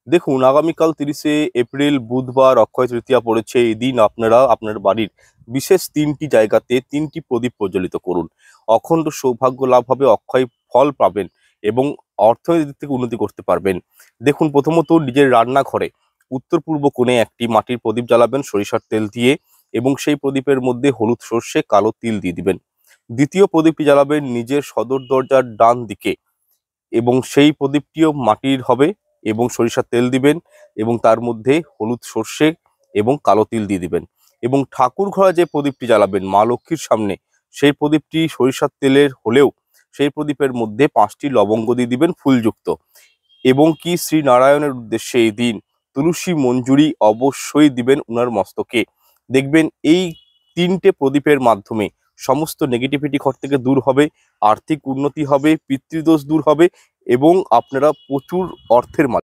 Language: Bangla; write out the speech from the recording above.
দেখুন, আগামীকাল ৩০শে এপ্রিল বুধবার অক্ষয় তৃতীয়া পড়েছে। এই দিন আপনারা আপনার বাড়ির বিশেষ ৩টি জায়গাতে ৩টি প্রদীপ প্রজ্বলিত করুন। অখণ্ড সৌভাগ্য লাভ হবে, অক্ষয় ফল পাবেন এবং অর্থনৈতিক দিক থেকে উন্নতি করতে পারবেন। দেখুন, প্রথমত নিজের রান্নাঘরে উত্তর পূর্ব কোণে একটি মাটির প্রদীপ জ্বালাবেন সরিষার তেল দিয়ে এবং সেই প্রদীপের মধ্যে হলুদ সর্ষে কালো তিল দিয়ে দিবেন। দ্বিতীয় প্রদীপটি জ্বালাবেন নিজের সদর দরজার ডান দিকে এবং সেই প্রদীপটিও মাটির হবে এবং সরিষার তেল দিবেন এবং তার মধ্যে হলুদ সর্ষে এবং কালো তিল দিয়ে দিবেন। এবং ঠাকুর ঘরে যে প্রদীপটি জ্বালাবেন মা লক্ষ্মীর সামনে, সেই প্রদীপটি সরিষার তেলের হলেও সেই প্রদীপের মধ্যে 5টি লবঙ্গ দিয়ে দিবেন ফুলযুক্ত। এবং কি শ্রী নারায়ণের উদ্দেশ্যে এই দিন তুলসী মঞ্জুরি অবশ্যই দিবেন উনার মস্তকে। দেখবেন এই 3টে প্রদীপের মাধ্যমে সমস্ত নেগেটিভিটি ঘর থেকে দূর হবে, আর্থিক উন্নতি হবে, পিতৃদোষ দূর হবে এবং আপনারা প্রচুর অর্থের মালিক।